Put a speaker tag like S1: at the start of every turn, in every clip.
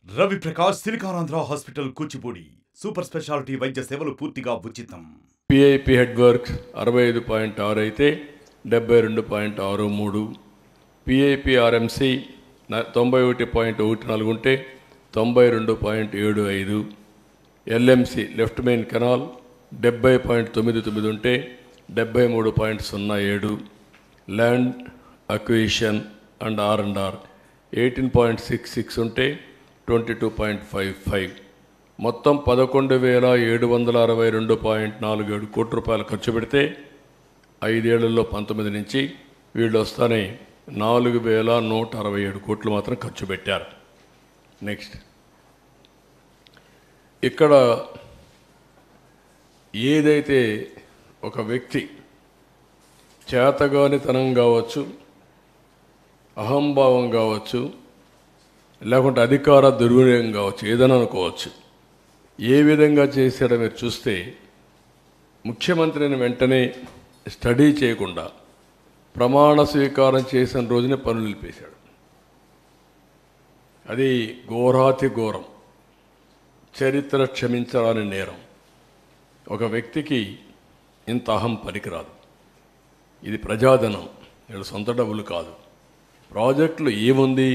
S1: Ravi Prakash Siliconandhra hospital Kuchipudi super speciality వైద్య సేవలు పూర్తిగా ఉచితం.
S2: పిఐపి హెడ్ వర్క్ 65.6 అయితే 72.63, పిఐపి ఆర్ఎంసి 91.14 ఉంటే 92.75, ఎల్ఎంసి లెఫ్ట్ మెయిన్ కెనాల్ 70.99 ఉంటే 73.07, ల్యాండ్ అక్విజిషన్ అండ్ ఆర్ 18.66 ఉంటే 22.55, మొత్తం 11,762.47 కోట్ల రూపాయలు ఖర్చు పెడితే 5 ఏళ్లలో 19 నుంచి వీళ్ళు వస్తానే 4,167 కోట్లు మాత్రం ఖర్చు పెట్టారు. నెక్స్ట్, ఇక్కడ ఏదైతే ఒక వ్యక్తి చేతగానితనం కావచ్చు, అహంభావం కావచ్చు, లేకుంటే అధికార దుర్వినియోగం కావచ్చు, ఏదైనా అనుకోవచ్చు, ఏ విధంగా చేశాడో మీరు చూస్తే ముఖ్యమంత్రిని వెంటనే స్టడీ చేయకుండా ప్రమాణ స్వీకారం చేసిన రోజునే పనులు నిలిపేశాడు. అది ఘోరాతి ఘోరం, చరిత్ర క్షమించరాని నేరం. ఒక వ్యక్తికి ఇంత అహం పనికిరాదు. ఇది ప్రజాధనం, వీళ్ళ సొంత డబ్బులు కాదు. ప్రాజెక్టులు ఏముంది,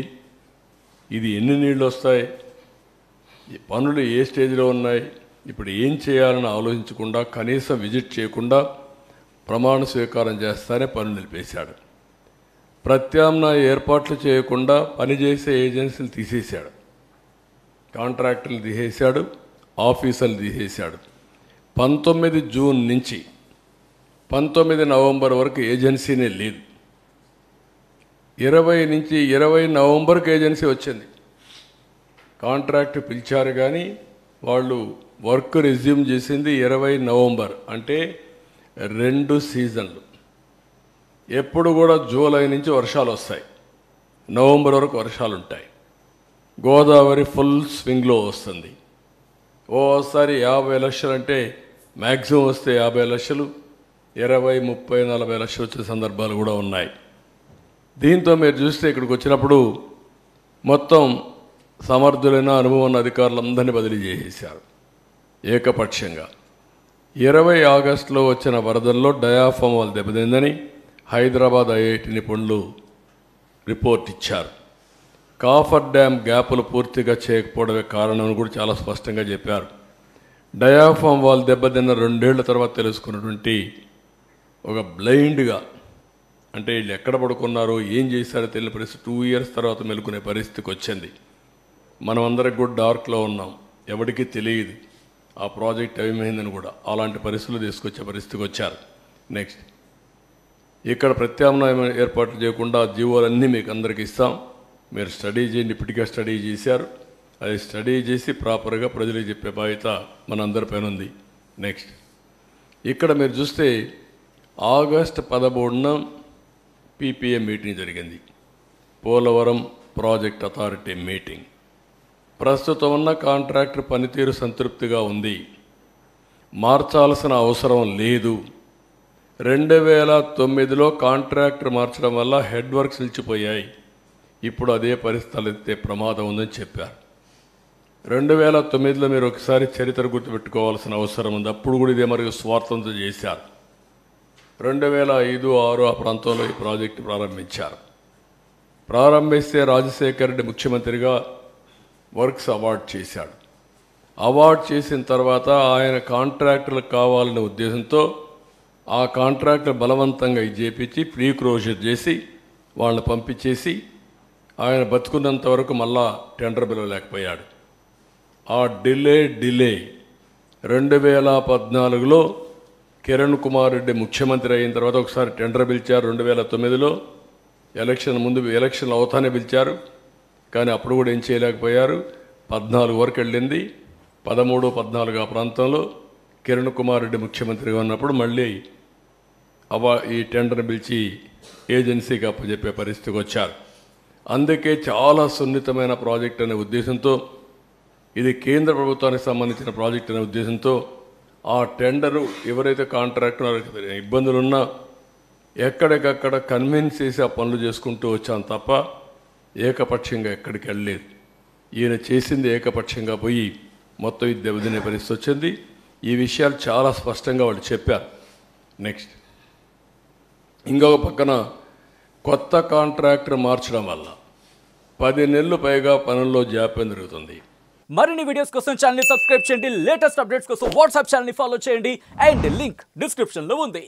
S2: ఇది ఎన్ని నీళ్ళు వస్తాయి, పనులు ఏ స్టేజ్లో ఉన్నాయి, ఇప్పుడు ఏం చేయాలని ఆలోచించకుండా, కనీసం విజిట్ చేయకుండా ప్రమాణ స్వీకారం చేస్తానే పనులు నిలిపేశాడు. ప్రత్యామ్నాయ ఏర్పాట్లు చేయకుండా పనిచేసే ఏజెన్సీలు తీసేశాడు, కాంట్రాక్టర్లు తీసేశాడు, ఆఫీసర్లు తీసేశాడు. 19 జూన్ నుంచి 19 నవంబర్ వరకు ఏజెన్సీనే లేదు. 20 నుంచి 20 నవంబర్కి ఏజెన్సీ వచ్చింది. కాంట్రాక్ట్ పిలిచారు కానీ వాళ్ళు వర్క్ రెజ్యూమ్ చేసింది 20 నవంబర్, అంటే 2 సీజన్లు. ఎప్పుడు కూడా జూలై నుంచి వర్షాలు వస్తాయి, నవంబర్ వరకు వర్షాలు ఉంటాయి. గోదావరి ఫుల్ స్వింగ్లో వస్తుంది. ఓసారి 50 లక్షలు అంటే మ్యాక్సిమం వస్తే 50 లక్షలు, 20, 30, 40 లక్షలు వచ్చే సందర్భాలు కూడా ఉన్నాయి. దీంతో మీరు చూస్తే ఇక్కడికి వచ్చినప్పుడు మొత్తం సమర్థులైన అనుభవం ఉన్న అధికారులందరినీ బదిలీ చేసేశారు ఏకపక్షంగా. 20 ఆగస్టులో వచ్చిన వరదల్లో డయాఫామ్ వాళ్ళు దెబ్బతిందని హైదరాబాద్ ఐఐటి నిపుణులు రిపోర్ట్ ఇచ్చారు. కాఫర్ డ్యామ్ గ్యాపులు పూర్తిగా చేయకపోవడమే కారణం కూడా చాలా స్పష్టంగా చెప్పారు. డయాఫామ్ వాళ్ళు దెబ్బతిన్న 2 ఏళ్ల తర్వాత తెలుసుకున్నటువంటి ఒక బ్లైండ్గా, అంటే వీళ్ళు ఎక్కడ పడుకున్నారో ఏం చేశారో తెలియని పరిస్థితి 2 ఇయర్స్ తర్వాత మెలుకునే పరిస్థితికి వచ్చింది. మనం అందరికి కూడా డార్క్లో ఉన్నాం, ఎవరికి తెలియదు ఆ ప్రాజెక్ట్ ఏమైందని కూడా. అలాంటి పరిస్థితులు తీసుకొచ్చే పరిస్థితికి వచ్చారు. నెక్స్ట్, ఇక్కడ ప్రత్యామ్నాయం ఏర్పాట్లు చేయకుండా జీవోలన్నీ మీకు అందరికి ఇస్తాం, మీరు స్టడీ చేయండి. ఇప్పటికే స్టడీ చేశారు, అది స్టడీ చేసి ప్రాపర్గా ప్రజలకు చెప్పే బాధ్యత మనందరిపైన ఉంది. నెక్స్ట్, ఇక్కడ మీరు చూస్తే ఆగస్టు 13న పీపీఏ మీటింగ్ జరిగింది, పోలవరం ప్రాజెక్ట్ అథారిటీ మీటింగ్. ప్రస్తుతం ఉన్న కాంట్రాక్టర్ పనితీరు సంతృప్తిగా ఉంది, మార్చాల్సిన అవసరం లేదు. 2009లో కాంట్రాక్టర్ మార్చడం వల్ల హెడ్ వర్క్స్ నిలిచిపోయాయి, ఇప్పుడు అదే పరిస్థితులు ఎత్తే ప్రమాదం ఉందని చెప్పారు. 2009లో మీరు ఒకసారి చరిత్ర గుర్తుపెట్టుకోవాల్సిన అవసరం ఉంది. అప్పుడు కూడా ఇదే మరి స్వార్థంతో చేశారు. 2005, 2006 ఆ ప్రాంతంలో ఈ ప్రాజెక్టు ప్రారంభించారు. ప్రారంభిస్తే రాజశేఖర్ రెడ్డి ముఖ్యమంత్రిగా వర్క్స్ అవార్డ్ చేశాడు. అవార్డ్ చేసిన తర్వాత ఆయన కాంట్రాక్టర్లకు కావాలనే ఉద్దేశంతో ఆ కాంట్రాక్టర్ బలవంతంగా చేపించి ప్రీ క్లోజర్ చేసి వాళ్ళని పంపించేసి ఆయన బతుకున్నంత వరకు మళ్ళా టెండర్ పిలవలేకపోయాడు. ఆ డిలే 2014లో కిరణ్ కుమార్ రెడ్డి ముఖ్యమంత్రి అయిన తర్వాత ఒకసారి టెండర్ పిలిచారు. 2009లో ఎలక్షన్ ముందు, ఎలక్షన్లు అవుతానే పిలిచారు, కానీ అప్పుడు కూడా ఏం చేయలేకపోయారు. 14 వరకు వెళ్ళింది. 13, 14 ఆ ప్రాంతంలో కిరణ్ కుమార్ రెడ్డి ముఖ్యమంత్రిగా ఉన్నప్పుడు మళ్ళీ ఈ టెండర్ని పిలిచి ఏజెన్సీకి అప్పచెప్పే పరిస్థితికి వచ్చారు. అందుకే చాలా సున్నితమైన ప్రాజెక్ట్ అనే ఉద్దేశంతో, ఇది కేంద్ర ప్రభుత్వానికి సంబంధించిన ప్రాజెక్ట్ అనే ఉద్దేశంతో ఆ టెండరు ఎవరైతే కాంట్రాక్టర్ ఇబ్బందులున్నా ఎక్కడికక్కడ కన్విన్స్ చేసి ఆ పనులు చేసుకుంటూ వచ్చాం తప్ప ఏకపక్షంగా ఎక్కడికి వెళ్ళలేదు. ఈయన చేసింది ఏకపక్షంగా పోయి మొత్తం ఇది దెబ్బతినే పరిస్థితి వచ్చింది. ఈ విషయాలు చాలా స్పష్టంగా వాళ్ళు చెప్పారు. నెక్స్ట్ ఇంకొక పక్కన కొత్త కాంట్రాక్టర్ మార్చడం వల్ల 10 నెలలు పైగా పనుల్లో జాప్యం జరుగుతుంది.
S3: మరిన్ని వీడియోస్ కోసం ఛానల్ ని సబ్స్క్రైబ్ చేయండి. లేటెస్ట్ అప్డేట్స్ కోసం వాట్సాప్ ఛానల్ ని ఫాలో చేయండి. అండ్ లింక్ డిస్క్రిప్షన్ లో ఉంది.